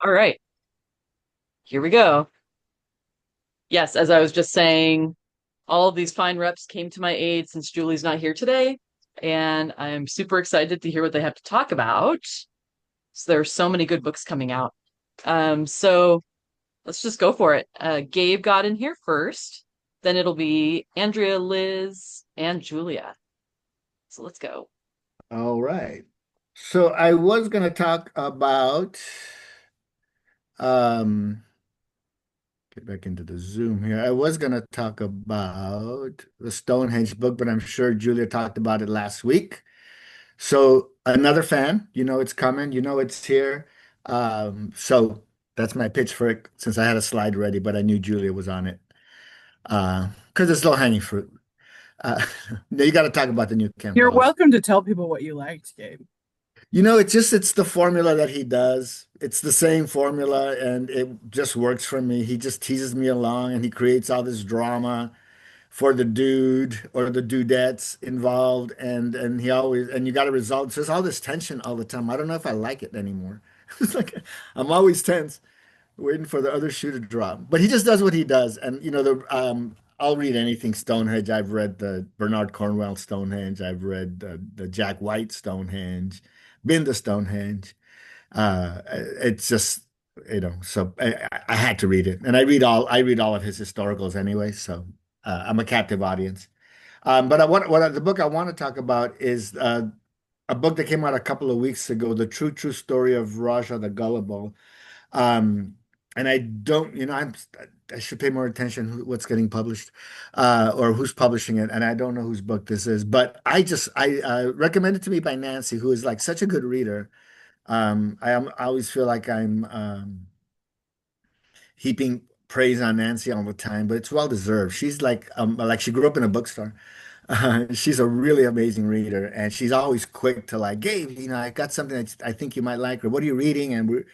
All right, here we go. Yes, as I was just saying, all of these fine reps came to my aid since Julie's not here today, and I'm super excited to hear what they have to talk about. So there are so many good books coming out. So let's just go for it. Gabe got in here first, then it'll be Andrea, Liz, and Julia. So let's go. All right. So I was going to talk about um get back into the Zoom here. I was going to talk about the Stonehenge book, but I'm sure Julia talked about it last week. So another fan, it's coming, it's here. So that's my pitch for it since I had a slide ready, but I knew Julia was on it. Because it's low hanging fruit. Uh, you got to talk about the new Ken You're Follett. welcome to tell people what you liked, Gabe. It's the formula that he does. It's the same formula and it just works for me. He just teases me along and he creates all this drama for the dude or the dudettes involved and he always and you got to resolve. So there's all this tension all the time. I don't know if I like it anymore. It's like I'm always tense waiting for the other shoe to drop. But he just does what he does. And I'll read anything Stonehenge. I've read the Bernard Cornwell Stonehenge. I've read the Jack White Stonehenge, been to Stonehenge. It's just, so I had to read it. And I read all of his historicals anyway, so I'm a captive audience. But the book I want to talk about is a book that came out a couple of weeks ago, The True Story of Raja the Gullible. Um, and I don't, I should pay more attention what's getting published, or who's publishing it. And I don't know whose book this is, but I recommended to me by Nancy, who is like such a good reader. I always feel like I'm heaping praise on Nancy all the time, but it's well deserved. She's like she grew up in a bookstore. She's a really amazing reader, and she's always quick to like, Gabe, I got something that I think you might like, or what are you reading? And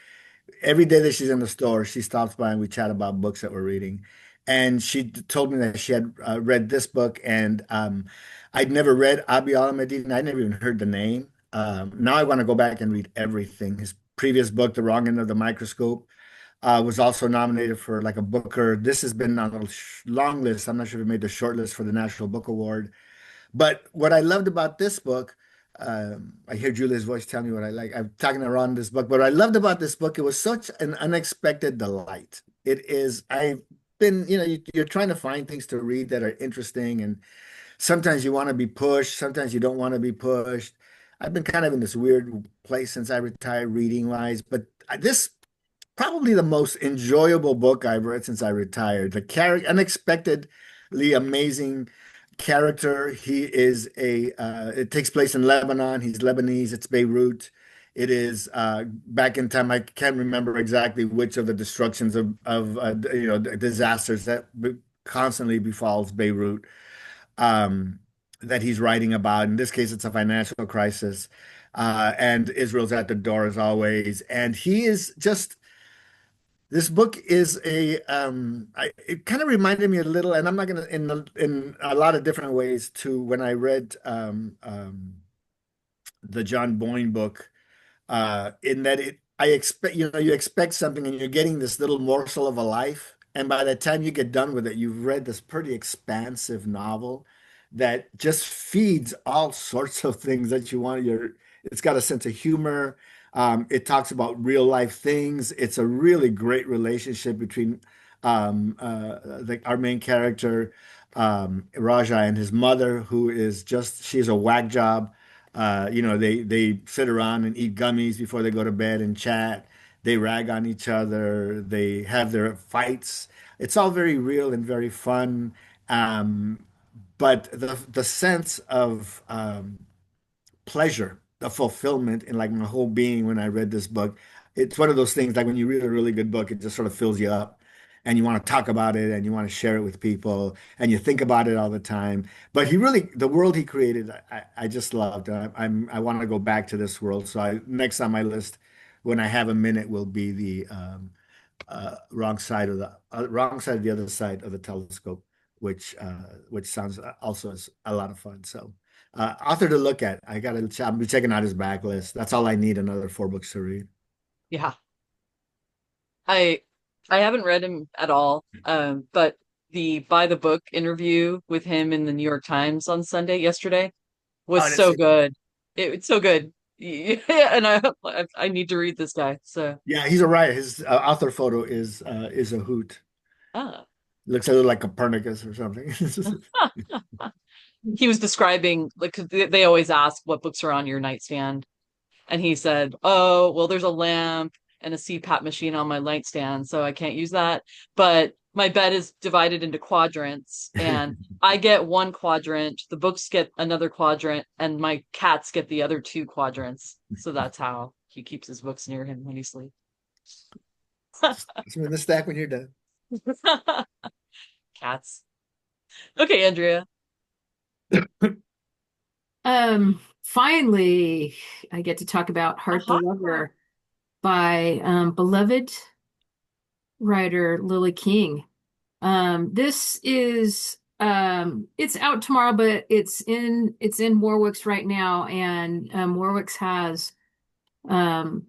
every day that she's in the store, she stops by and we chat about books that we're reading. And she told me that she had read this book, and I'd never read Abi Al-Medin. I'd never even heard the name. Now I want to go back and read everything. His previous book, The Wrong End of the Microscope, was also nominated for like a Booker. This has been on a long list. I'm not sure if it made the short list for the National Book Award. But what I loved about this book, I hear Julia's voice tell me what I like. I'm talking around this book. But what I loved about this book, it was such an unexpected delight. It is, I've been, you're trying to find things to read that are interesting. And sometimes you want to be pushed, sometimes you don't want to be pushed. I've been kind of in this weird place since I retired reading wise. But this probably the most enjoyable book I've read since I retired. The character, unexpectedly amazing character. He is it takes place in Lebanon. He's Lebanese. It's Beirut. It is back in time. I can't remember exactly which of the destructions of disasters that constantly befalls Beirut um, that he's writing about. In this case, it's a financial crisis. And Israel's at the door as always. And he is just this book is it kind of reminded me a little, and I'm not gonna in a lot of different ways to when I read the John Boyne book, in that I expect, you expect something and you're getting this little morsel of a life, and by the time you get done with it, you've read this pretty expansive novel that just feeds all sorts of things that you want. It's got a sense of humor. It talks about real life things. It's a really great relationship between our main character, Raja, and his mother, who is just, she's a whack job. They sit around and eat gummies before they go to bed and chat. They rag on each other. They have their fights. It's all very real and very fun. But the sense of pleasure, the fulfillment in like my whole being when I read this book. It's one of those things like when you read a really good book, it just sort of fills you up and you want to talk about it and you want to share it with people and you think about it all the time. But the world he created, I just loved. I want to go back to this world. So next on my list, when I have a minute, will be the wrong side of the other side of the telescope, which sounds also is a lot of fun. So author to look at. I'll be checking out his backlist. That's all I need, another four books to read. Yeah. I I haven't read him at all. But the by the book interview with him in the New York Times on Sunday yesterday Oh, was that's so it. good. It's so good. Yeah, and I need to read this guy. So Yeah, he's a writer. His author photo is a hoot. ah. Looks a little like Copernicus or something. He was describing like 'cause they always ask what books are on your nightstand. And he said, "Oh, well, there's a lamp and a CPAP machine on my nightstand, so I can't use that. But my bed is divided into quadrants, and I get one quadrant, the books get another quadrant, and my cats get the other two quadrants. So that's how he keeps his books near him when he sleeps." It's in the stack when you're done. Cats. Okay, Andrea. Finally, I get to talk about Heart the Aha. Lover by beloved writer Lily King. This is it's out tomorrow, but it's in Warwick's right now, and Warwick's has um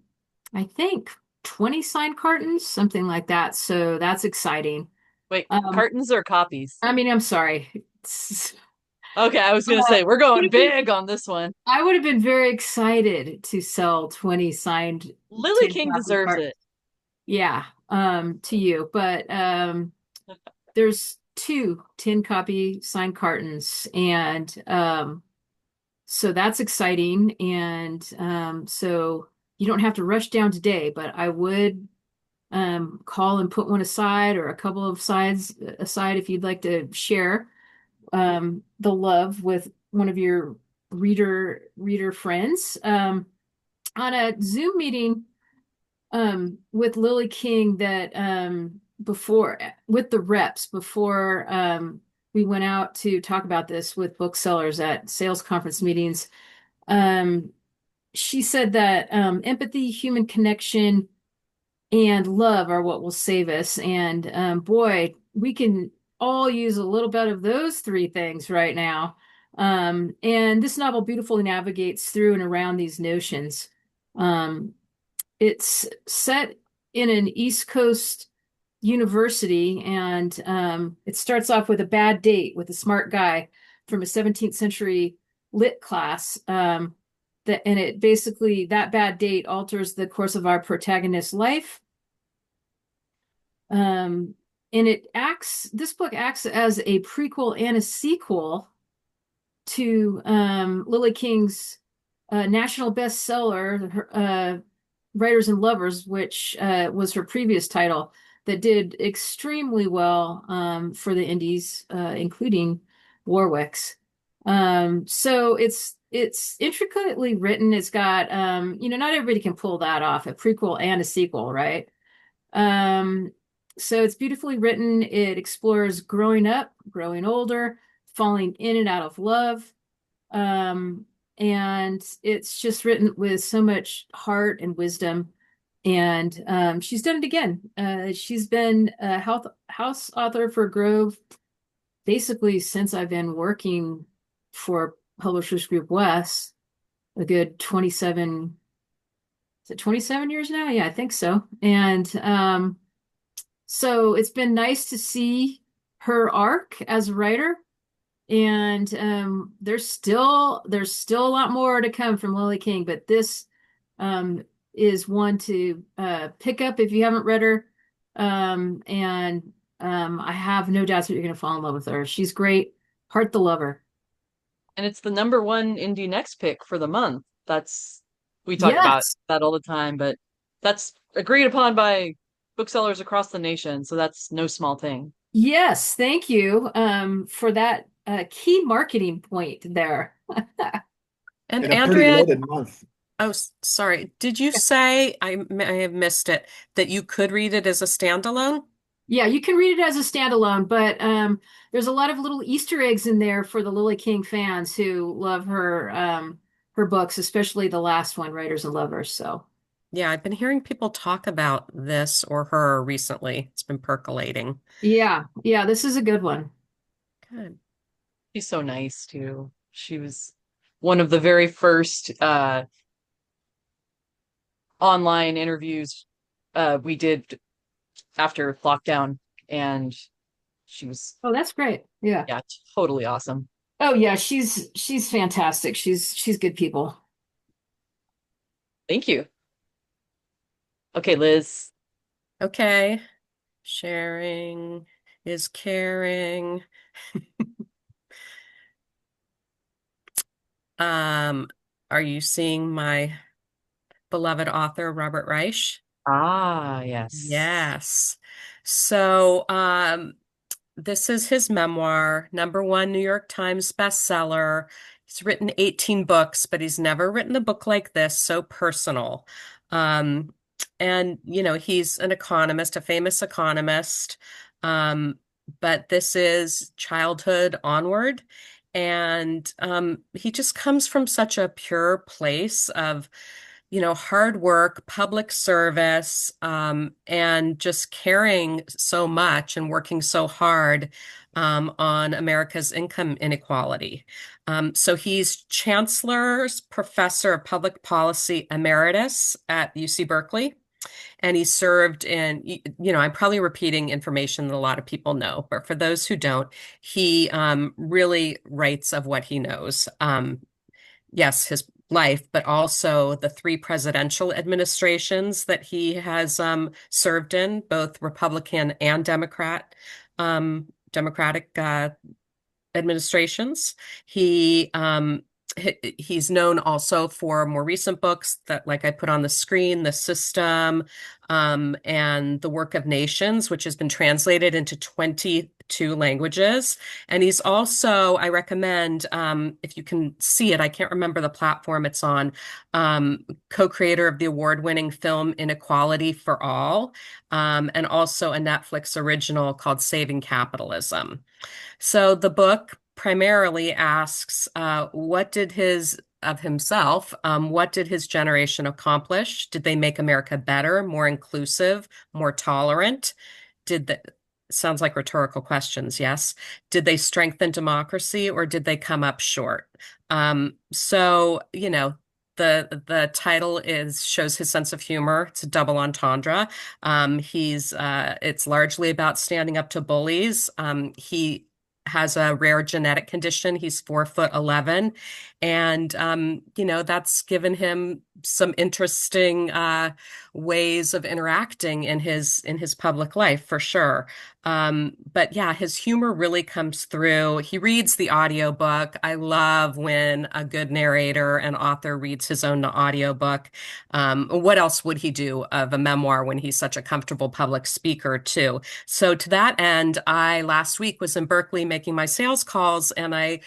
I think 20 signed cartons, something like that. So that's exciting. Wait, Um, cartons or copies? I mean, I'm sorry. Okay, I was gonna say we're going big on this one. I would have been very excited to sell 20 signed Lily 10 King copy deserves cartons. it. Yeah, to you. But there's two 10 copy signed cartons, and so that's exciting. And so you don't have to rush down today, but I would call and put one aside, or a couple of sides aside, if you'd like to share the love with one of your reader friends on a Zoom meeting with Lily King that before with the reps before we went out to talk about this with booksellers at sales conference meetings. Um, she said that empathy, human connection, and love are what will save us. And boy, we can all use a little bit of those three things right now. And this novel beautifully navigates through and around these notions. Um, it's set in an East Coast university, and it starts off with a bad date with a smart guy from a 17th century lit class. And it basically, that bad date alters the course of our protagonist's life. Um, and this book acts as a prequel and a sequel to Lily King's national bestseller, Writers and Lovers, which was her previous title, that did extremely well for the indies, including Warwick's. So it's intricately written. It's got not everybody can pull that off, a prequel and a sequel, right? Um, so it's beautifully written. It explores growing up, growing older, falling in and out of love. Um, and it's just written with so much heart and wisdom. And she's done it again. She's been a house author for Grove basically since I've been working for Publishers Group West, a good 27, is it 27 years now? Yeah, I think so. And so it's been nice to see her arc as a writer. And there's still a lot more to come from Lily King, but this is one to pick up if you haven't read her. And I have no doubts that you're going to fall in love with her. She's great. Heart the Lover. And it's the number one indie next pick for the month. We talk about Yes. that all the time, but that's agreed upon by booksellers across the nation. So that's no small thing. Yes. Thank you for that key marketing point there. And In a pretty Andrea, loaded month. sorry, did you say, I may have missed it, that you could read it as a standalone? Yeah, you can read it as a standalone, but there's a lot of little Easter eggs in there for the Lily King fans who love her books, especially the last one, Writers and Lovers. So Yeah, I've been hearing people talk about this or her recently. It's been percolating. yeah, this is a good one. Good. She's so nice too. She was one of the very first online interviews we did after lockdown, and she was, Oh, that's great. Yeah. yeah, totally awesome. Oh yeah, she's fantastic. She's good people. Thank you. Okay, Liz. Okay. Sharing is caring. Um, are you seeing my beloved author, Robert Reich? Ah, yes. Yes. So, this is his memoir, #1 New York Times bestseller. He's written 18 books, but he's never written a book like this, so personal. Um, and, he's an economist, a famous economist. Um, but this is childhood onward. And he just comes from such a pure place of hard work, public service, and just caring so much and working so hard on America's income inequality. So he's Chancellor's Professor of Public Policy Emeritus at UC Berkeley. And he served in, I'm probably repeating information that a lot of people know, but for those who don't, he really writes of what he knows. Yes, his life, but also the 3 presidential administrations that he has served in, both Republican and Democratic administrations. He's known also for more recent books that, like I put on the screen, The System, and The Work of Nations, which has been translated into 22 languages. And he's also, I recommend, if you can see it, I can't remember the platform it's on, co-creator of the award-winning film Inequality for All, and also a Netflix original called Saving Capitalism. So the book primarily asks, what did what did his generation accomplish? Did they make America better, more inclusive, more tolerant? Sounds like rhetorical questions, yes. Did they strengthen democracy or did they come up short? The title shows his sense of humor. It's a double entendre. It's largely about standing up to bullies. He has a rare genetic condition. He's 4'11", and that's given him some interesting ways of interacting in his public life for sure. But yeah, his humor really comes through. He reads the audiobook. I love when a good narrator and author reads his own audiobook. What else would he do of a memoir when he's such a comfortable public speaker too? So to that end, I last week was in Berkeley making my sales calls, and I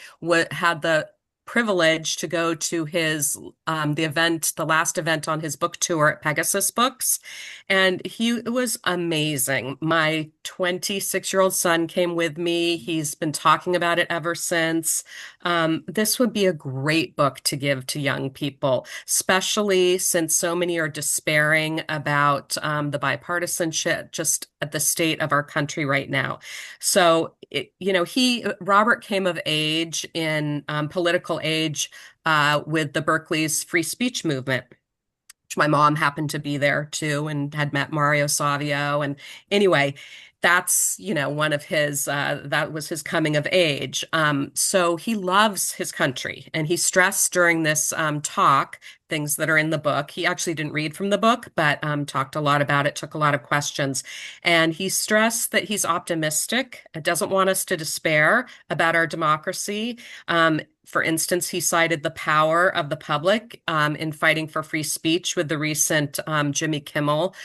had the privilege to go to the last event on his book tour at Pegasus Books. And it was amazing. My 26-year-old son came with me. He's been talking about it ever since. This would be a great book to give to young people, especially since so many are despairing about the bipartisanship just at the state of our country right now. So, Robert came of age in political age with the Berkeley's free speech movement, which my mom happened to be there too and had met Mario Savio. And anyway, that's, one of that was his coming of age. So he loves his country, and he stressed during this talk things that are in the book. He actually didn't read from the book, but talked a lot about it, took a lot of questions. And he stressed that he's optimistic, doesn't want us to despair about our democracy. For instance, he cited the power of the public in fighting for free speech with the recent Jimmy Kimmel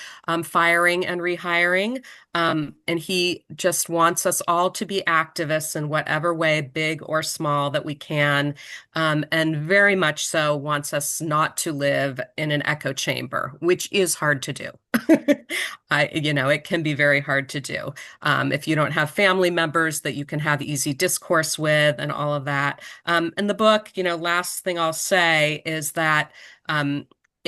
firing and rehiring. And he just wants us all to be activists in whatever way, big or small, that we can. And very much so wants us not to live in an echo chamber, which is hard to do. It can be very hard to do if you don't have family members that you can have easy discourse with and all of that. And the book, last thing I'll say is that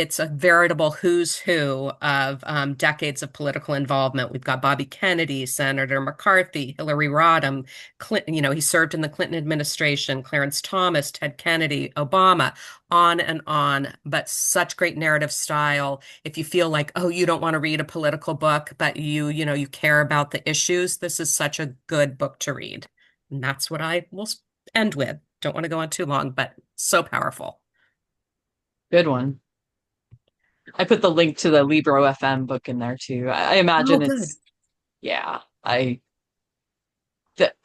it's a veritable who's who of decades of political involvement. We've got Bobby Kennedy, Senator McCarthy, Hillary Rodham, Clinton, he served in the Clinton administration, Clarence Thomas, Ted Kennedy, Obama, on, but such great narrative style. If you feel like, oh, you don't want to read a political book, but you care about the issues, this is such a good book to read. And that's what I will end with. Don't want to go on too long, but so powerful. Good one. I put the link to the Libro FM book in there too. I imagine good. Yeah. I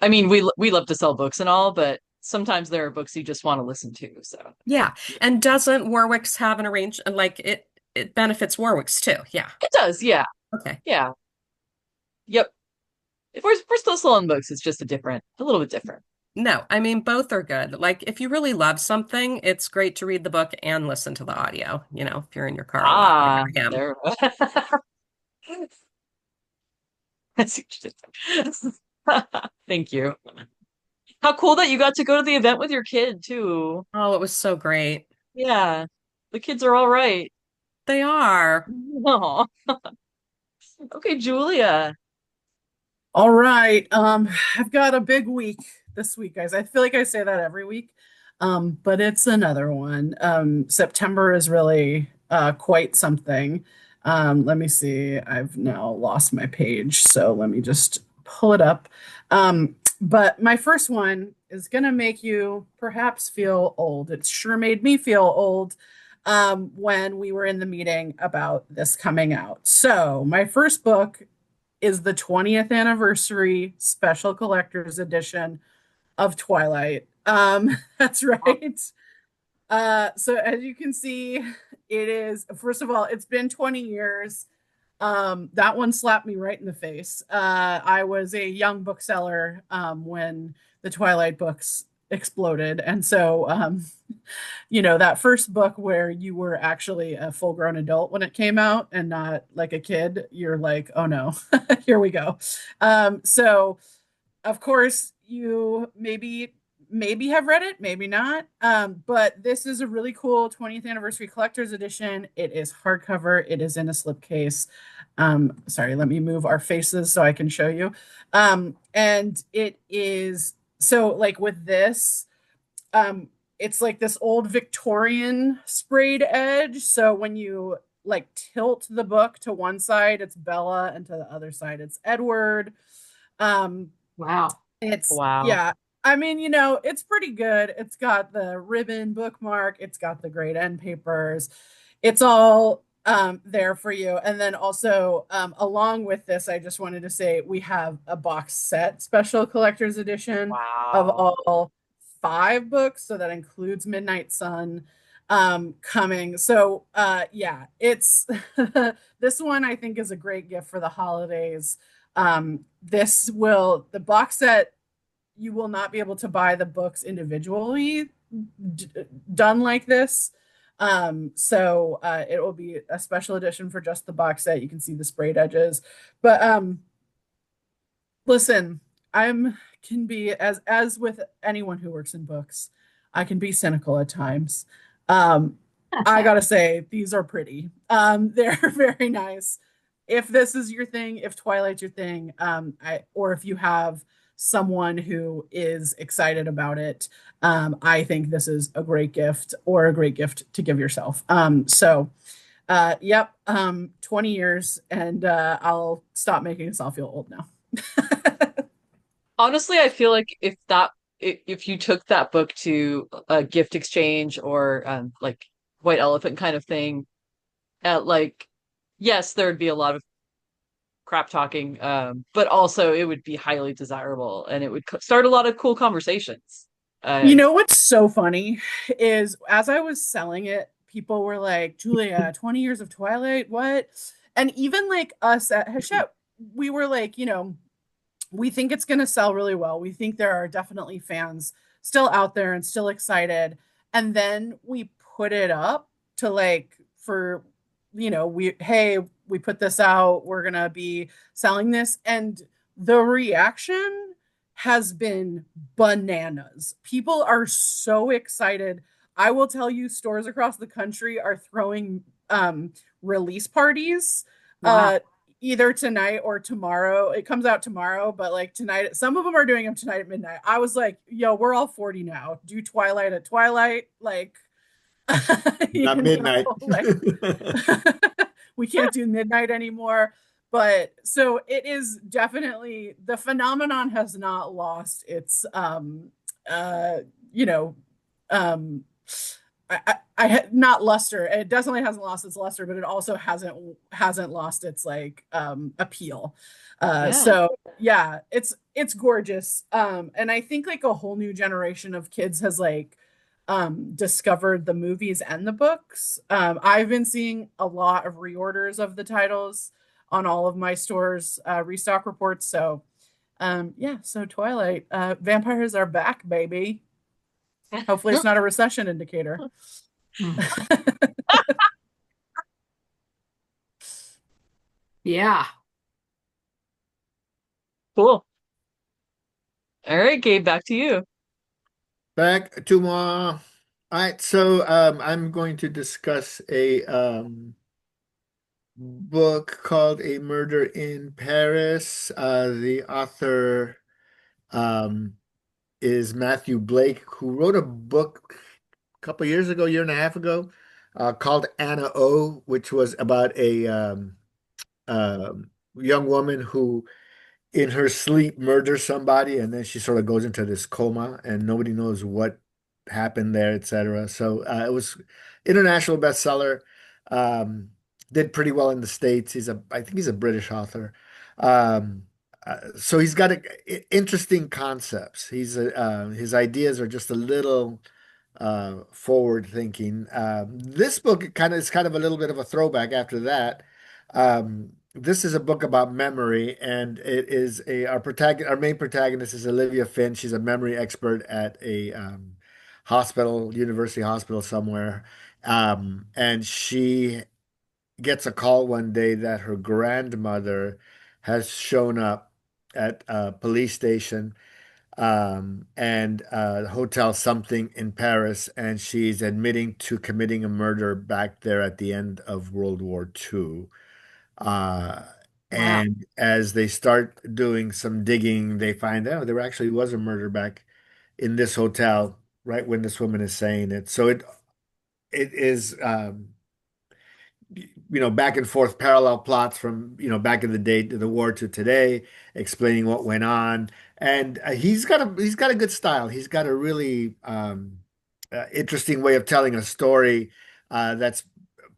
mean, we love to sell books and all, but sometimes there are books you just want to listen to. So Yeah. And doesn't Warwick's have an arrangement like it benefits Warwick's too? Yeah. it does. Yeah. Okay. Yeah. Yep. If we're still selling books, it's just a little bit different. No, I mean both are good. Like if you really love something, it's great to read the book and listen to the audio, if you're in your car a lot like I am. There. That's interesting. Thank you. How cool that you got to go to the event with your kid too. Oh, it was so great. Yeah. The kids are all right. They are. Aw. Okay, Julia. All right. I've got a big week this week, guys. I feel like I say that every week. But it's another one. September is really quite something. Let me see. I've now lost my page, so let me just pull it up. But my first one is gonna make you perhaps feel old. It sure made me feel old when we were in the meeting about this coming out. So my first book is the 20th anniversary special collector's edition of Twilight. That's right. So as you can see, it is, first of all, it's been 20 years. That one slapped me right in the face. I was a young bookseller when the Twilight books exploded. And so, that first book where you were actually a full-grown adult when it came out and not like a kid, you're like, oh no, here we go. So of course you maybe have read it, maybe not. But this is a really cool 20th anniversary collector's edition. It is hardcover. It is in a slipcase. Sorry, let me move our faces so I can show you. And it is, so like with this, it's like this old Victorian sprayed edge. So when you like tilt the book to one side, it's Bella, and to the other side, it's Edward. Wow. Yeah. I mean, it's pretty good. It's got the ribbon bookmark. It's got the great end papers. It's all there for you. And then also, along with this, I just wanted to say we have a box set special collector's edition of all 5 books. So that includes Midnight Sun coming. So it's this one I think is a great gift for the holidays. The box set, you will not be able to buy the books individually done like this. So it will be a special edition for just the box set. You can see the sprayed edges. But listen, can be, as with anyone who works in books, I can be cynical at times. I gotta say, these are pretty. They're very nice. If this is your thing, if Twilight's your thing, or if you have someone who is excited about it, I think this is a great gift, or a great gift to give yourself. 20 years, and I'll stop making us all feel old now. Honestly, I feel like if you took that book to a gift exchange or like White Elephant kind of thing, yes, there would be a lot of crap talking, but also it would be highly desirable, and it would start a lot of cool conversations. What's so funny is, as I was selling it, people were like, Julia, 20 years of Twilight, what? And even like us at Hachette, we were like, we think it's going to sell really well. We think there are definitely fans still out there and still excited. And then we put it up to we put this out, we're going to be selling this. And the reaction has been bananas. People are so excited. I will tell you, stores across the country are throwing release parties Wow. either tonight or tomorrow. It comes out tomorrow, but like tonight, some of them are doing them tonight at midnight. I was like, yo, we're all 40 now. Do Twilight at Twilight. Like, Not midnight. like we can't do midnight anymore. But so it is definitely, the phenomenon has not lost its uh you know um I had not luster. It definitely hasn't lost its luster, but it also hasn't lost its like appeal. Yeah. So yeah, it's gorgeous. And I think like a whole new generation of kids has like discovered the movies and the books. I've been seeing a lot of reorders of the titles on all of my stores restock reports. So yeah, so Twilight, vampires are back, baby. Hopefully it's not a recession indicator. Hmm. Yeah. Cool. All right, Gabe, back to you. Back to more. All right, so I'm going to discuss a book called A Murder in Paris. The author um, is Matthew Blake, who wrote a book a couple years ago, year and a half ago, called Anna O, which was about a young woman who in her sleep murders somebody, and then she sort of goes into this coma and nobody knows what happened there, etc. So it was international bestseller. Did pretty well in the States. I think he's a British author. Um, so he's got interesting concepts. His ideas are just a little forward thinking. This book is kind of a little bit of a throwback after that. This is a book about memory, and it is our main protagonist is Olivia Finn. She's a memory expert at a university hospital somewhere, and she gets a call one day that her grandmother has shown up at a police station and hotel something in Paris, and she's admitting to committing a murder back there at the end of World War II. Uh, Wow. and as they start doing some digging, they find out there actually was a murder back in this hotel right when this woman is saying it. So it is back and forth parallel plots from, back in the day to the war to today, explaining what went on. And he's got a good style. He's got a really interesting way of telling a story that's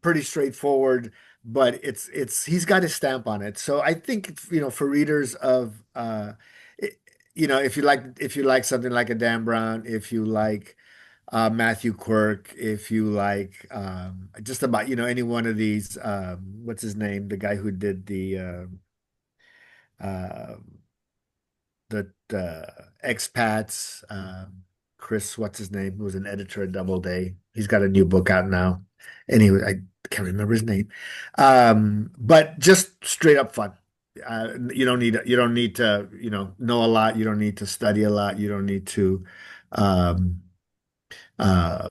pretty straightforward, but he's got his stamp on it. So I think, for readers of it- if you like something like a Dan Brown, if you like Matthew Quirk, if you like just about any one of these what's his name, the guy who did uh, the expats, Chris, what's his name, who was an editor at Doubleday. He's got a new book out now. Anyway, I can't remember his name. But just straight up fun. You don't need to know a lot. You don't need to study a lot. You don't need to um, uh,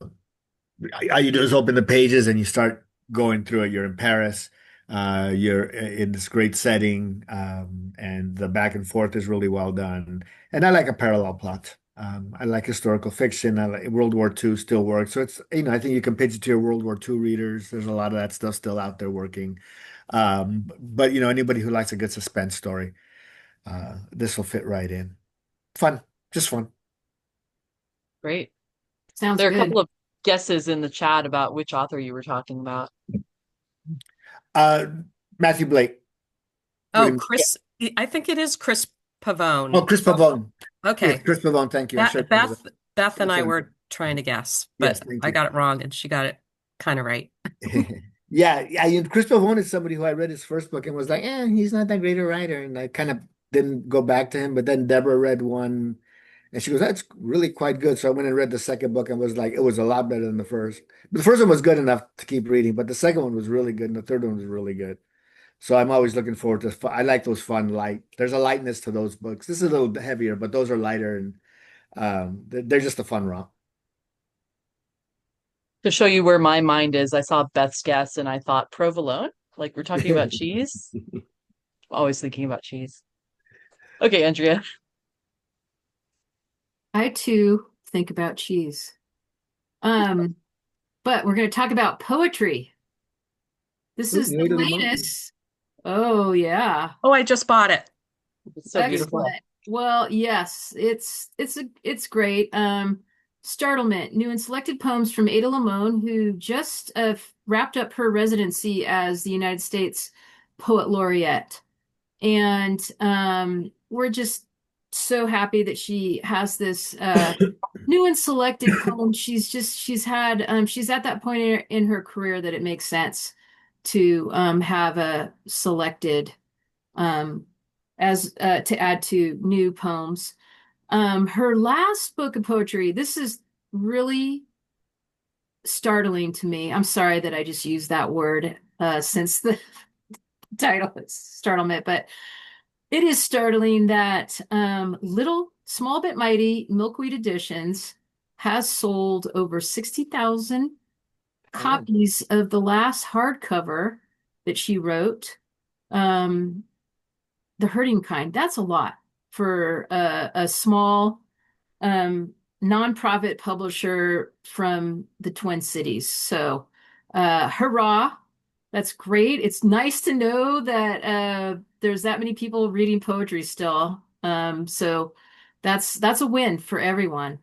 all you do is open the pages and you start going through it. You're in Paris. You're in this great setting, and the back and forth is really well done. And I like a parallel plot. I like historical fiction. I like World War II still works. So I think you can pitch it to your World War II readers. There's a lot of that stuff still out there working. But anybody who likes a good suspense story, this will fit right in. Fun, just fun. Great. Sounds There are a good. couple of guesses in the chat about which author you were talking about. Uh, Matthew Blake. Oh, Chris, I think it is Chris Pavone. Oh, Chris Pavone. Okay. Yes, Chris Pavone. Thank you. I should remember that. Beth and I Yes, were trying to guess, Yes, but thank I you. got it wrong and she got it kind of right. Yeah. Chris Pavone is somebody who I read his first book and was like, he's not that great a writer. And I kind of didn't go back to him. But then Deborah read one and she goes, that's really quite good. So I went and read the second book and was like, it was a lot better than the first. The first one was good enough to keep reading, but the second one was really good. And the third one was really good. So I'm always looking forward to, I like those fun, light. There's a lightness to those books. This is a little bit heavier, but those are lighter and they're just a fun romp. To show you where my mind is, I saw Beth's guess and I thought provolone. Like we're talking about cheese. Always thinking about cheese. Okay, Andrea. I too think about cheese. Um, but we're going to talk about poetry. This Ooh, is the Ada Limon. latest. Oh, yeah. Oh, I just bought it. It's so beautiful. Excellent. Well, yes, it's great. Startlement, new and selected poems from Ada Limon, who just wrapped up her residency as the United States Poet Laureate. And we're just so happy that she has this new and selected poem. She's at that point in her career that it makes sense to have a selected um, as to add to new poems. Her last book of poetry, this is really startling to me. I'm sorry that I just used that word since the title is startlement, but it is startling that Little Small Bit Mighty Milkweed Editions has sold over 60,000 Oh, copies of the last hardcover that she wrote. Um, The Hurting Kind. That's a lot for a small um, nonprofit publisher from the Twin Cities. So, hurrah! That's great. It's nice to know that there's that many people reading poetry still. So that's a win for everyone.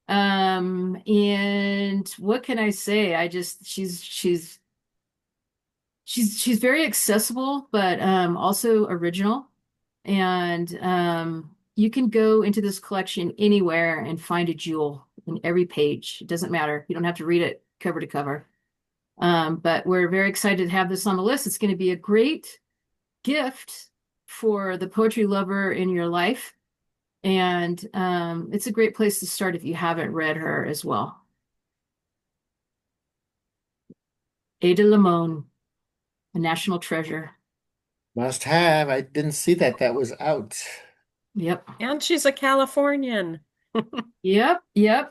And what can I say? I just she's very accessible, but also original. And you can go into this collection anywhere and find a jewel in every page. It doesn't matter. You don't have to read it cover to cover. But we're very excited to have this on the list. It's going to be a great gift for the poetry lover in your life. And it's a great place to start if you haven't read her as well. Ada Limon, a national treasure. must have. I didn't see that that was out. Yep. And she's a Californian. Yep.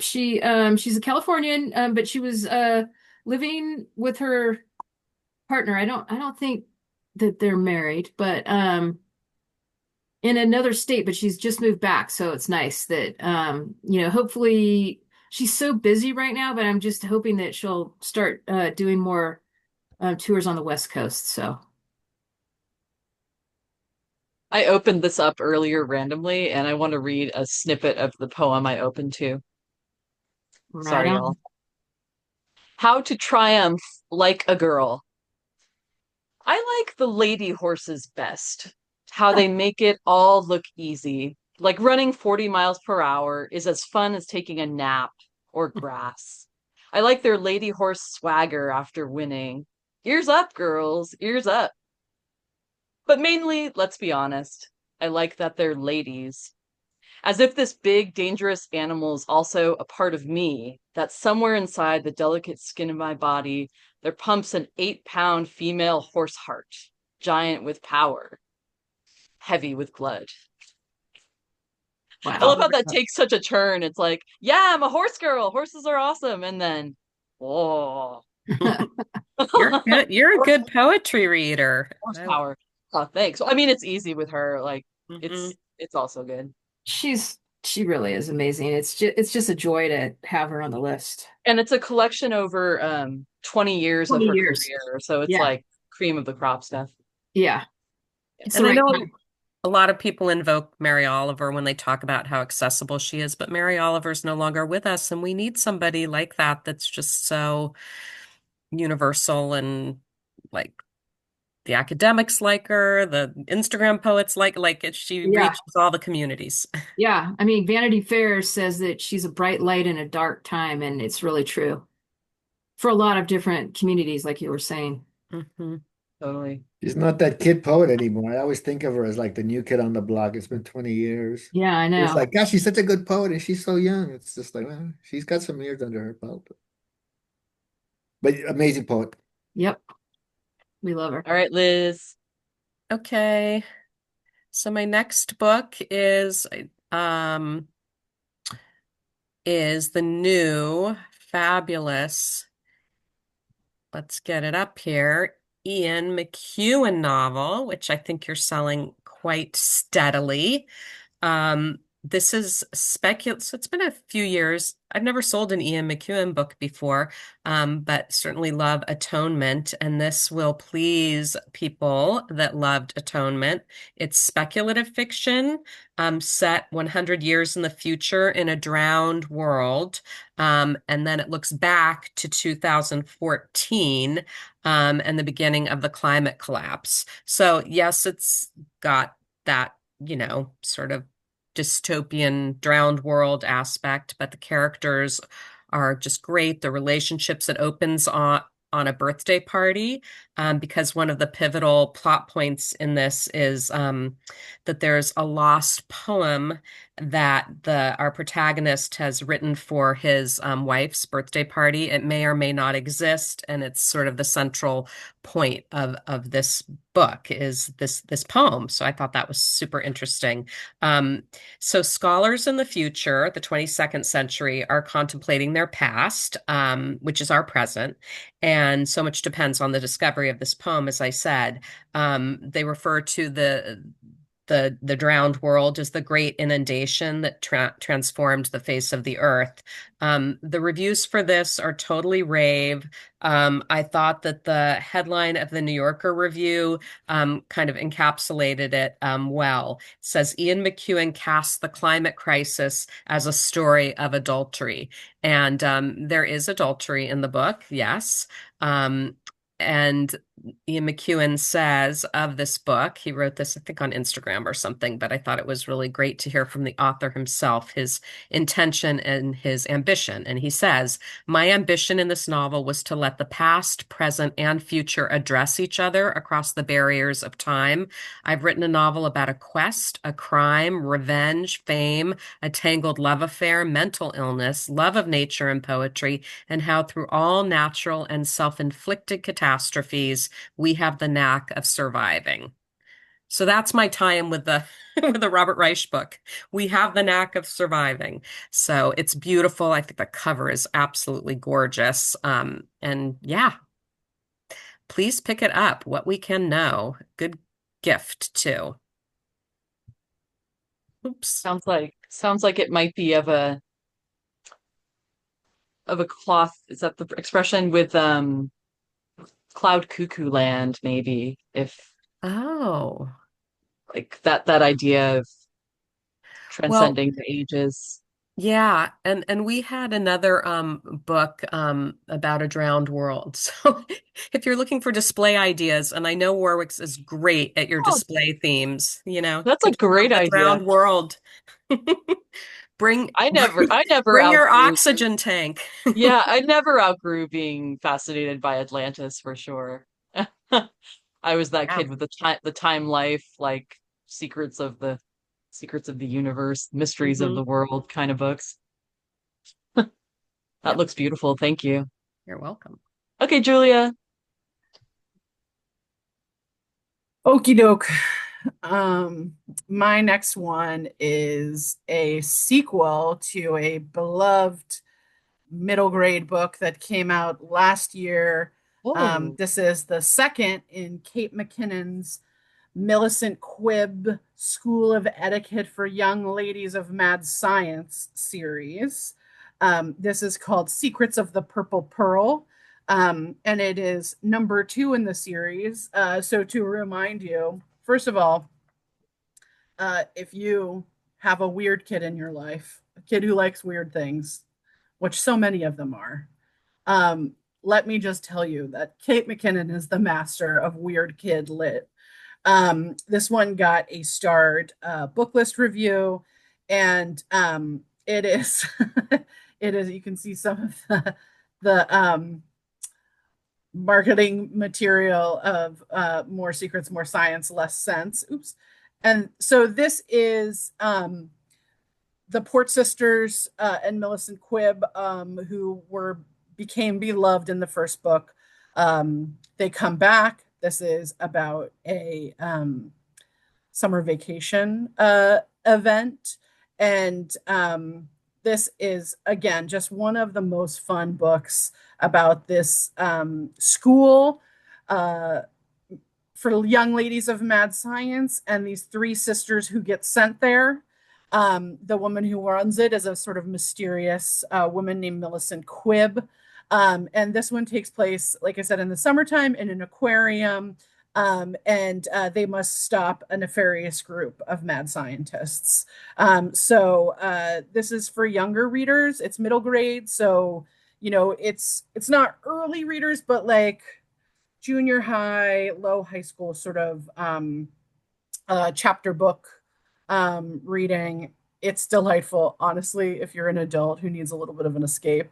She's a Californian, but she was living with her partner. I don't think that they're married, but in another state, but she's just moved back, so it's nice that hopefully she's so busy right now, but I'm just hoping that she'll start doing more tours on the West Coast. So I opened this up earlier randomly and I want to read a snippet of the poem I opened to. right Sorry, on. y'all. How to triumph like a girl. I like the lady horses best. How they make it all look easy. Like running 40 miles per hour is as fun as taking a nap or grass. I like their lady horse swagger after winning. Ears up, girls, ears up. But mainly, let's be honest, I like that they're ladies. As if this big, dangerous animal is also a part of me, that somewhere inside the delicate skin of my body, there pumps an 8-pound female horse heart, giant with power, heavy with blood. I love Wow. how that takes such a turn. It's like, yeah, I'm a horse girl. Horses are awesome. And then, oh, You're good. You're a horse, good poetry reader. horsepower. Oh, thanks. I mean, it's easy with her. Like, Mhm. it's also good. She really is amazing. It's just a joy to have her on the list. And it's a collection over 20 years of 20 her years. career. So it's Yeah. like cream of the crop stuff. Yeah. It's the And I right know time. a lot of people invoke Mary Oliver when they talk about how accessible she is, but Mary Oliver's no longer with us, and we need somebody like that that's just so universal and like the academics like her, the Instagram poets like it. She Yeah. reaches all the communities. Yeah. I mean, Vanity Fair says that she's a bright light in a dark time, and it's really true for a lot of different communities, like you were saying. Mhm. Totally. She's not that kid poet anymore. I always think of her as like the new kid on the block. It's been 20 years. Yeah, I It's know. like, gosh, she's such a good poet and she's so young. It's just like, well, she's got some years under her belt. But amazing poet. Yep. We love her. All right, Liz. Okay. So my next book um is the new fabulous let's get it up here. Ian McEwan novel, which I think you're selling quite steadily. This is so it's been a few years. I've never sold an Ian McEwan book before, but certainly love Atonement, and this will please people that loved Atonement. It's speculative fiction, set 100 years in the future in a drowned world. And then it looks back to 2014, and the beginning of the climate collapse. So yes, it's got that, sort of dystopian drowned world aspect, but the characters are just great. The relationships, it opens on a birthday party, because one of the pivotal plot points in this is that there's a lost poem that our protagonist has written for his wife's birthday party. It may or may not exist, and it's sort of the central point of this book is this poem. So I thought that was super interesting. So scholars in the future, the 22nd century, are contemplating their past, which is our present. And so much depends on the discovery of this poem, as I said. They refer to the drowned world as the great inundation that transformed the face of the earth. The reviews for this are totally rave. I thought that the headline of the New Yorker review kind of encapsulated it well. It says Ian McEwan casts the climate crisis as a story of adultery. And there is adultery in the book, yes. And Ian McEwan says of this book, he wrote this, I think, on Instagram or something, but I thought it was really great to hear from the author himself, his intention and his ambition. And he says, my ambition in this novel was to let the past, present, and future address each other across the barriers of time. I've written a novel about a quest, a crime, revenge, fame, a tangled love affair, mental illness, love of nature and poetry, and how through all natural and self-inflicted catastrophes, we have the knack of surviving. So that's my tie-in with the with the Robert Reich book. We have the knack of surviving. So it's beautiful. I think the cover is absolutely gorgeous. And yeah, please pick it up. What We Can Know. Good gift too. Oops. Sounds like it might be of a cloth. Is that the expression with Cloud Cuckoo Land, maybe, if Oh, like that idea of well, transcending the ages. yeah, and we had another book about a drowned world. So if you're looking for display ideas, and I know Warwick's is great at your Oh, display themes, that's a think great of the idea. drowned world. Bring I never bring your outgrew. oxygen tank. Yeah, I never outgrew being fascinated by Atlantis for sure. I was that Yeah. kid with the time life, like secrets of the universe, mysteries of Hmm. the world kind of books. That Yep. looks beautiful. Thank you. You're welcome. Okay, Julia. Okie doke. My next one is a sequel to a beloved middle grade book that came out last year. Oh, This is the second in Kate McKinnon's Millicent Quibb School of Etiquette for Young Ladies of Mad Science series. This is called Secrets of the Purple Pearl, and it is number 2 in the series. So, to remind you, first of all, if you have a weird kid in your life, a kid who likes weird things, which so many of them are, um, let me just tell you that Kate McKinnon is the master of weird kid lit. This one got a starred book list review, and it is it is, you can see some of the marketing material of More Secrets, More Science, Less Sense. Oops. And so this is the Port Sisters and Millicent Quibb, who became beloved in the first book. They come back. This is about a summer vacation event, and this is, again, just one of the most fun books about this school uh, for young ladies of mad science and these three sisters who get sent there. The woman who runs it is a sort of mysterious woman named Millicent Quibb. And this one takes place, like I said, in the summertime in an aquarium. And they must stop a nefarious group of mad scientists. So this is for younger readers. It's middle grade, so it's not early readers, but like junior high, low high school sort of chapter book reading. It's delightful, honestly. If you're an adult who needs a little bit of an escape,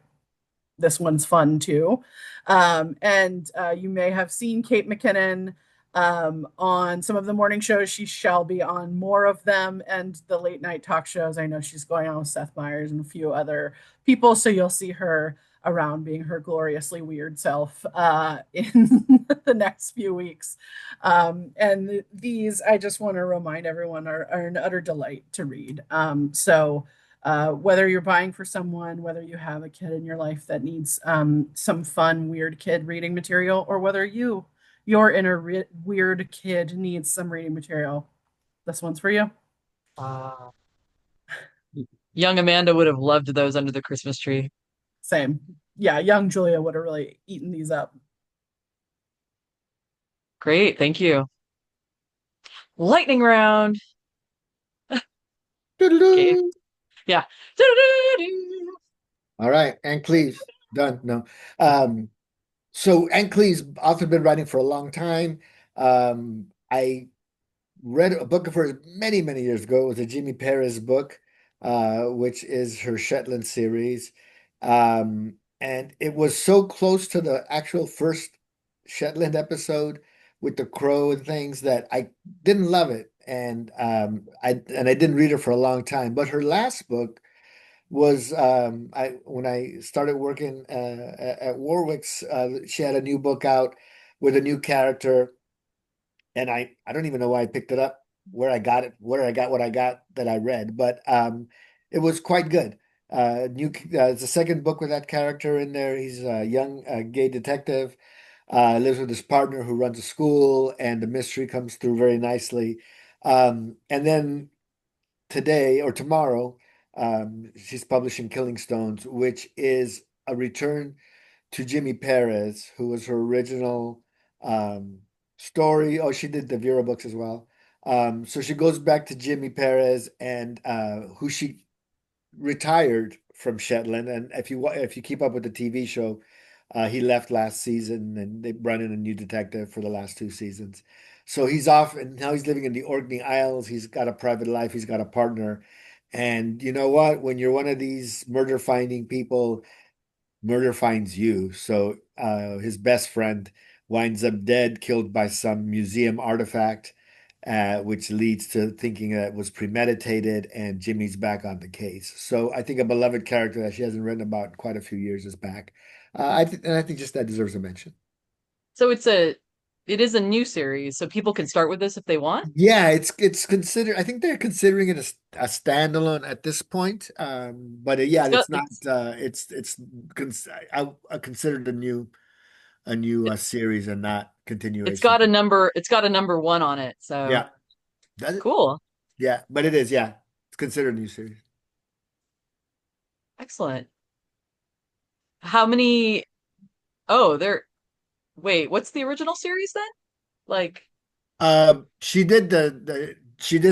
this one's fun too. And you may have seen Kate McKinnon on some of the morning shows. She shall be on more of them and the late night talk shows. I know she's going on with Seth Meyers and a few other people, so you'll see her around being her gloriously weird self in the next few weeks. And these, I just want to remind everyone, are an utter delight to read. So whether you're buying for someone, whether you have a kid in your life that needs some fun, weird kid reading material, or whether your inner weird kid needs some reading material, this one's for you. Uh, young Amanda would have loved those under the Christmas tree. Same. Yeah, young Julia would have really eaten these up. Great, thank you. Lightning round. Okay. Doo-doo-doo. Yeah. All right, Ann Cleves, done. No. So Ann Cleves, author, been writing for a long time. I read a book of hers many, many years ago. It was a Jimmy Perez book, which is her Shetland series. And it was so close to the actual first Shetland episode with the crow and things that I didn't love it. And I didn't read it for a long time. But her last book was when I started working at Warwick's, she had a new book out with a new character, and I don't even know why I picked it up, where I got it, where I got what I got that I read, but it was quite good. It's the second book with that character in there. He's a young gay detective, lives with his partner who runs a school, and the mystery comes through very nicely. And then today or tomorrow, she's publishing Killing Stones, which is a return to Jimmy Perez, who was her original story. Oh, she did the Vera books as well. So she goes back to Jimmy Perez and who she retired from Shetland. And if you keep up with the TV show, he left last season, and they brought in a new detective for the last two seasons. So he's off, and now he's living in the Orkney Isles. He's got a private life. He's got a partner. And you know what? When you're one of these murder finding people, murder finds you. So his best friend winds up dead, killed by some museum artifact, which leads to thinking that it was premeditated, and Jimmy's back on the case. So I think a beloved character that she hasn't written about in quite a few years is back. I think just that deserves a mention. So it is a new series, so people can start with this if they want. Yeah, it's considered. I think they're considering it a standalone at this point. But yeah, It's got it's not. I considered a new series and not it's continuation. got a number. It's got a number one on it. So Yeah, does it? cool. Yeah, but it is. Yeah, it's considered a new series. Excellent. How many? Oh, there. Wait, what's the original series then? Like, She did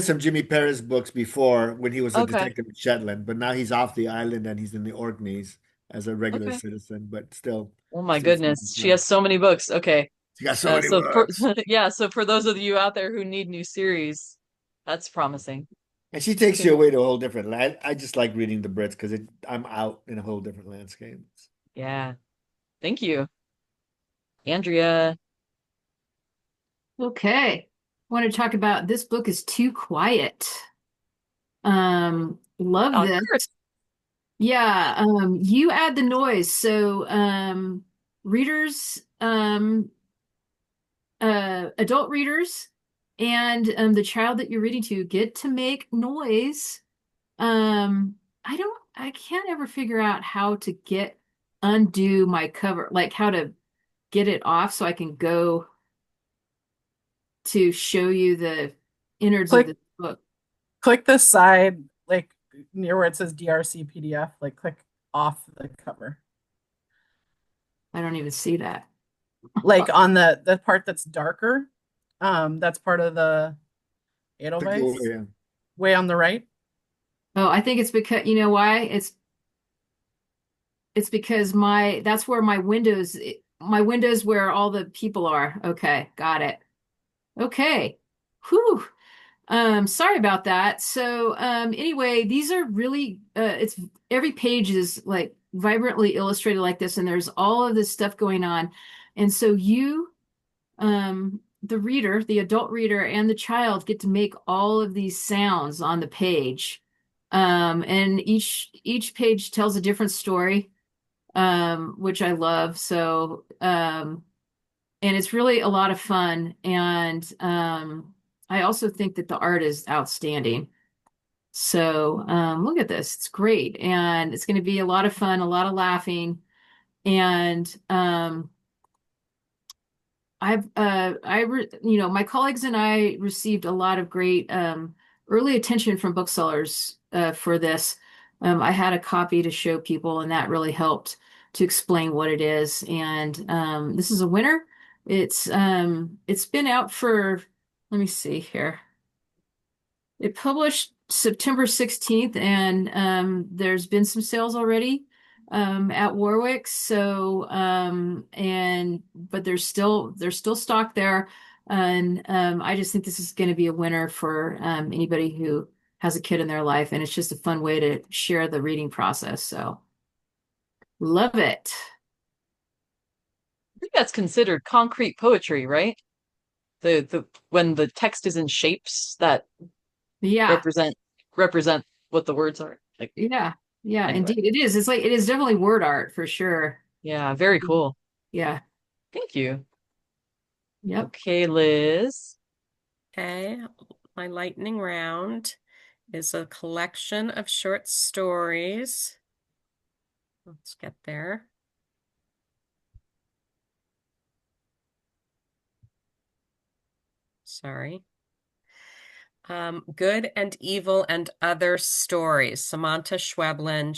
some Jimmy Perez books before when he was a okay, detective in Shetland, but now he's off the island and he's in the Orkneys as a regular okay. citizen, but still Oh my still season goodness, she 12. has so many books. Okay, She got so many so for books. yeah, so for those of you out there who need new series, that's promising. And she takes Okay, you away to a whole different land. I just like reading the Brits because I'm out in a whole different landscape. yeah. Thank you, Andrea. Okay. I want to talk about this book is Too Quiet. Love Oh, this. Chris. Yeah, you add the noise. So readers, adult readers and the child that you're reading to get to make noise. I don't I can't ever figure out how to undo my cover, like how to get it off so I can go to show you the innards of Click the book. click the side, like near where it says DRC PDF, like click off the cover. I don't even see that. Like on the part that's darker, that's part of the Edelweiss, Yeah. way on the right. Oh, I think it's because you know why? It's because that's where my windows where all the people are. Okay, got it. Okay. Whew. Sorry about that. So, anyway, these are really it's every page is like vibrantly illustrated like this, and there's all of this stuff going on. And so the reader, the adult reader and the child get to make all of these sounds on the page. And each page tells a different story, which I love. So, and it's really a lot of fun. And I also think that the art is outstanding. So look at this. It's great. And it's going to be a lot of fun, a lot of laughing. And my colleagues and I received a lot of great early attention from booksellers for this. I had a copy to show people, and that really helped to explain what it is. And this is a winner. It's been out for, let me see here. It published September 16th, and there's been some sales already at Warwick. So, but there's still stock there, and I just think this is going to be a winner for anybody who has a kid in their life, and it's just a fun way to share the reading process. So, love it. I think that's considered concrete poetry, right? The when the text is in shapes that Yeah, represent what the words are. Like yeah, yeah. anyway. Indeed, it is. It is definitely word art for sure. Yeah, very cool. Yeah. Thank you. Yep. Okay, Liz. Okay, my lightning round is a collection of short stories. Let's get there. Sorry. Good and Evil and Other Stories. Samantha Schweblin.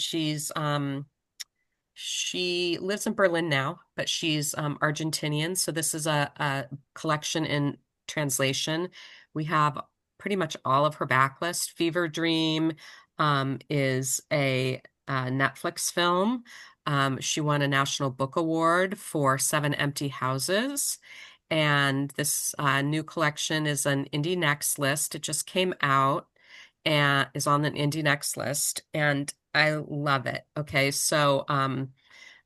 She lives in Berlin now, but she's Argentinian. So this is a collection in translation. We have pretty much all of her backlist. Fever Dream is a Netflix film. She won a National Book Award for Seven Empty Houses. And this new collection is an Indie Next list. It just came out and is on the Indie Next list, and I love it. Okay, so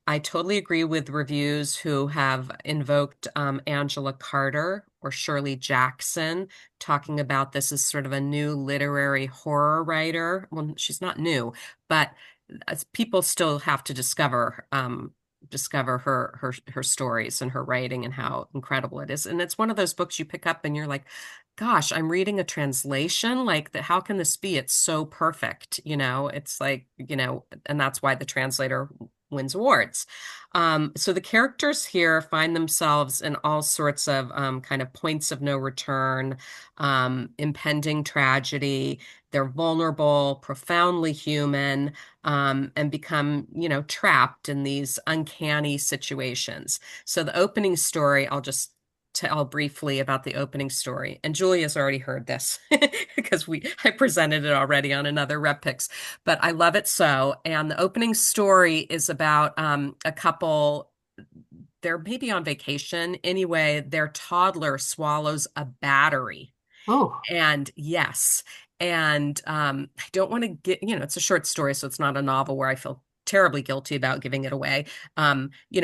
I totally agree with reviews who have invoked Angela Carter or Shirley Jackson, talking about this as sort of a new literary horror writer. Well, she's not new, but people still have to discover her stories and her writing and how incredible it is. And it's one of those books you pick up and you're like, gosh, I'm reading a translation. Like that, how can this be? It's so perfect, it's like, and that's why the translator wins awards. So the characters here find themselves in all sorts of kind of points of no return, impending tragedy. They're vulnerable, profoundly human, and become, trapped in these uncanny situations. So the opening story, I'll just tell briefly about the opening story. And Julia's already heard this because I presented it already on another Rep Picks, but I love it so. And the opening story is about a couple. They're maybe on vacation. Anyway, their toddler swallows a battery. Oh. And yes. And I don't want to get, it's a short story, so it's not a novel where I feel terribly guilty about giving it away.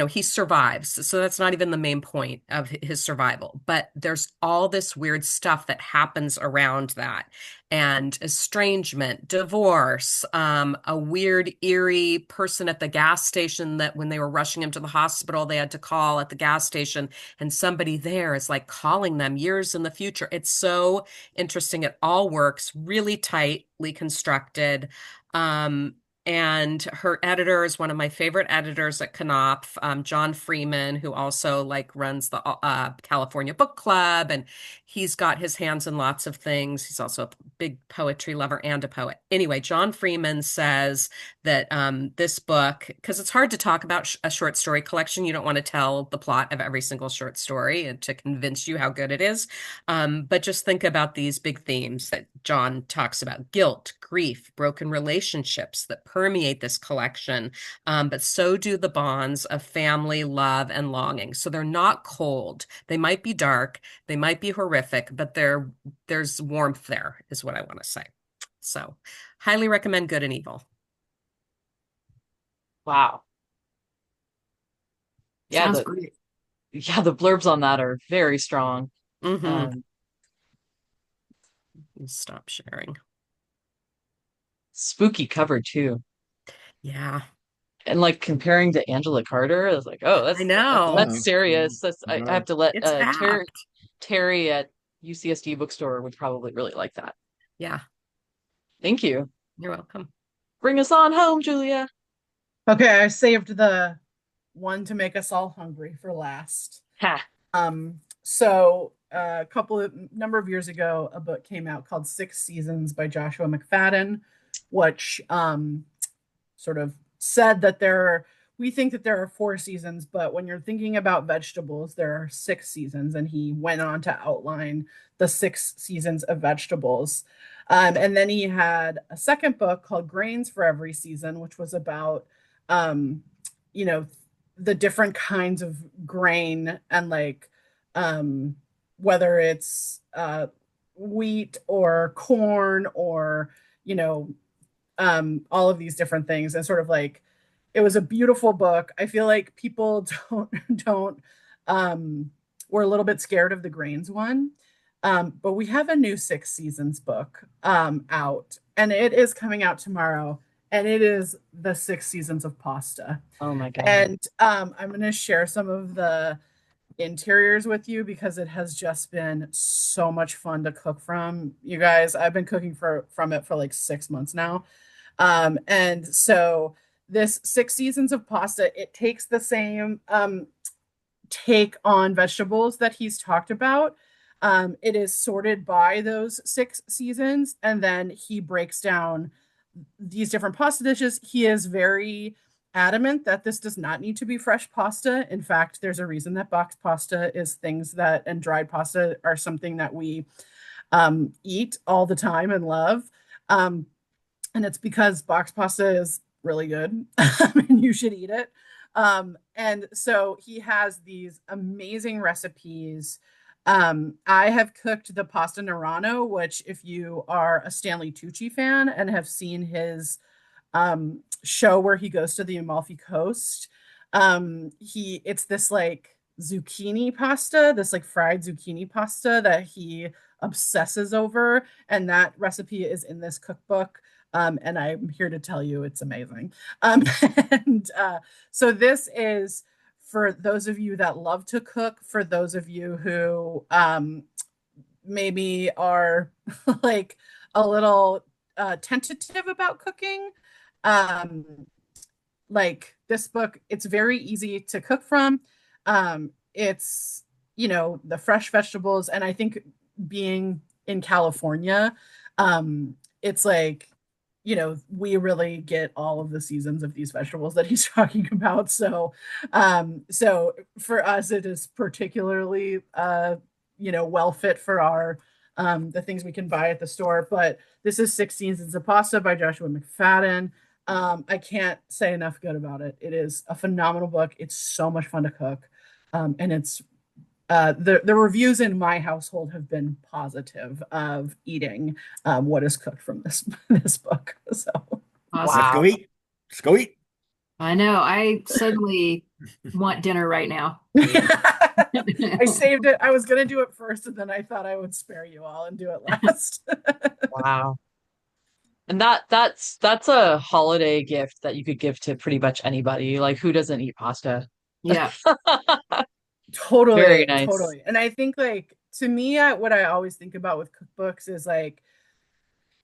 He survives. So that's not even the main point of his survival. But there's all this weird stuff that happens around that. And estrangement, divorce, a weird, eerie person at the gas station that when they were rushing him to the hospital, they had to call at the gas station, and somebody there is like calling them years in the future. It's so interesting. It all works really tightly constructed. And her editor is one of my favorite editors at Knopf, John Freeman, who also like runs the California Book Club, and he's got his hands in lots of things. He's also a big poetry lover and a poet. Anyway, John Freeman says that this book, because it's hard to talk about a short story collection, you don't want to tell the plot of every single short story and to convince you how good it is. But just think about these big themes that John talks about: guilt, grief, broken relationships that permeate this collection. But so do the bonds of family, love, and longing. So they're not cold. They might be dark, they might be horrific, but there's warmth there, is what I want to say. So highly recommend Good and Evil. Wow. Yeah, Sounds the great. yeah, the blurbs on that are very strong. Mm-hmm. Stop sharing. Spooky cover too. Yeah, And like comparing to Angela Carter, I was like, oh, I know. that's serious. I have to let It's apt. Terry at UCSD bookstore would probably really like that. Yeah, Thank you. you're welcome. Bring us on home, Julia. Okay, I saved the one to make us all hungry for last. Ha. So a number of years ago, a book came out called Six Seasons by Joshua McFadden, which sort of said that we think that there are 4 seasons, but when you're thinking about vegetables, there are 6 seasons, and he went on to outline the 6 seasons of vegetables. And then he had a second book called Grains for Every Season, which was about, you know, the different kinds of grain and like whether it's wheat or corn or, you know, all of these different things. And sort of like, it was a beautiful book. I feel like people don't we're a little bit scared of the grains one. But we have a new 6 seasons book out, and it is coming out tomorrow, and it is the 6 seasons of pasta. Oh my God. And I'm going to share some of the interiors with you because it has just been so much fun to cook from. You guys, I've been cooking from it for like 6 months now. And so this 6 seasons of pasta, it takes the same take on vegetables that he's talked about. It is sorted by those 6 seasons, and then he breaks down these different pasta dishes. He is very adamant that this does not need to be fresh pasta. In fact, there's a reason that boxed pasta is things that, and dried pasta are something that we eat all the time and love. And it's because boxed pasta is really good and you should eat it. And so he has these amazing recipes. I have cooked the pasta Nerano, which if you are a Stanley Tucci fan and have seen his show where he goes to the Amalfi Coast, it's this like zucchini pasta, this like fried zucchini pasta that he obsesses over, and that recipe is in this cookbook. And I'm here to tell you it's amazing. And so this is for those of you that love to cook, for those of you who maybe are like a little tentative about cooking. Like this book, it's very easy to cook from. It's, the fresh vegetables. And I think being in California, it's like, we really get all of the seasons of these vegetables that he's talking about. So for us, it is particularly, well fit for our, the things we can buy at the store. But this is 6 Seasons of Pasta by Joshua McFadden. I can't say enough good about it. It is a phenomenal book. It's so much fun to cook. And it's the reviews in my household have been positive of eating what is cooked from this book. So Awesome. Let's go eat. Let's go eat. I know. I suddenly want dinner right now. I saved it. I was gonna do it first, and then I thought I would spare you all and do it last. Wow. And that's a holiday gift that you could give to pretty much anybody. Like, who doesn't eat pasta? Yeah. Totally, Very nice. totally. And I think like to me, what I always think about with cookbooks is like,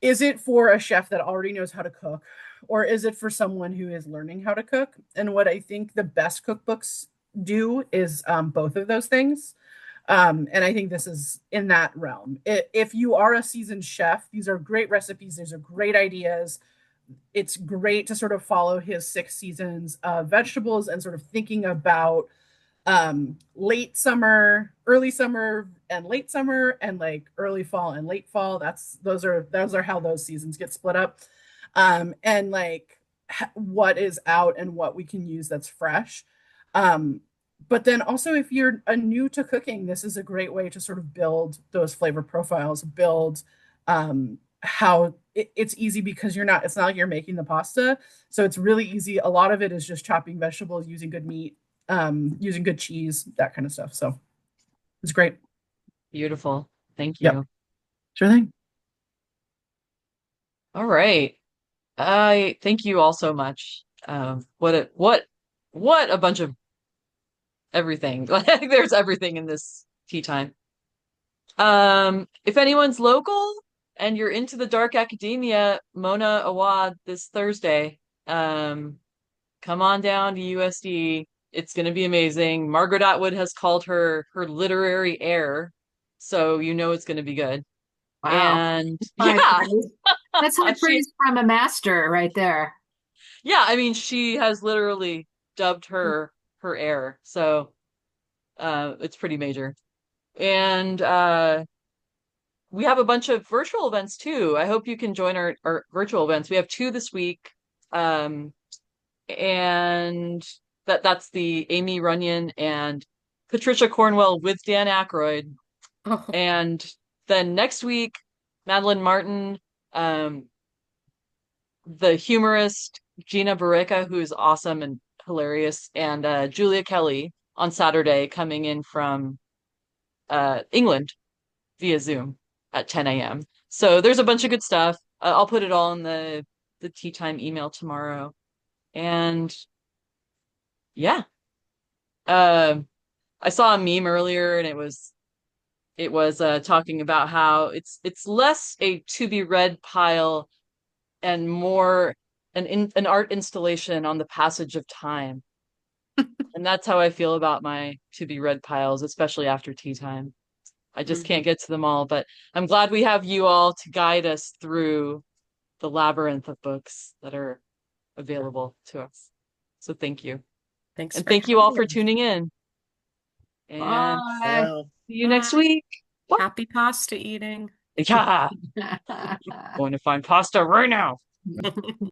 is it for a chef that already knows how to cook, or is it for someone who is learning how to cook? And what I think the best cookbooks do is both of those things. And I think this is in that realm. If you are a seasoned chef, these are great recipes. These are great ideas. It's great to sort of follow his 6 seasons of vegetables and sort of thinking about late summer, early summer, and late summer, and like early fall and late fall. Those are how those seasons get split up. And like what is out and what we can use that's fresh. But then also, if you're new to cooking, this is a great way to sort of build those flavor profiles, build how it's easy because it's not like you're making the pasta. So it's really easy. A lot of it is just chopping vegetables, using good meat, using good cheese, that kind of stuff. So it's great. Beautiful. Thank Yep. you. Sure thing. All right. I thank you all so much. What a bunch of everything. Like there's everything in this tea time. If anyone's local and you're into the dark academia, Mona Awad this Thursday, come on down to USD. It's going to be amazing. Margaret Atwood has called her literary heir, so you know it's going to be good. Wow. And High yeah, praise. That's high she, praise from a master right there. yeah, I mean, she has literally dubbed her heir, so it's pretty major. And we have a bunch of virtual events too. I hope you can join our virtual events. We have 2 this week. And that's the Amy Runyon and Patricia Cornwell with Dan Aykroyd. Oh, And then next week, Madeline Martin, the humorist Gina Barreca, who is awesome and hilarious, and Julia Kelly on Saturday coming in from England via Zoom at 10 a.m. So there's a bunch of good stuff. I'll put it all in the tea time email tomorrow. And yeah. I saw a meme earlier and it was talking about how it's less a to be read pile and more an art installation on the passage of time. And that's how I feel about my to be read piles, especially after tea time. I just can't get to them all, but I'm glad we have you all to guide us through the labyrinth of books that are available to us. So thank you. thanks And for thank you all for having us. tuning in. And Bye. Well, see you next week. Happy pasta eating. Yeah, going to find pasta right now.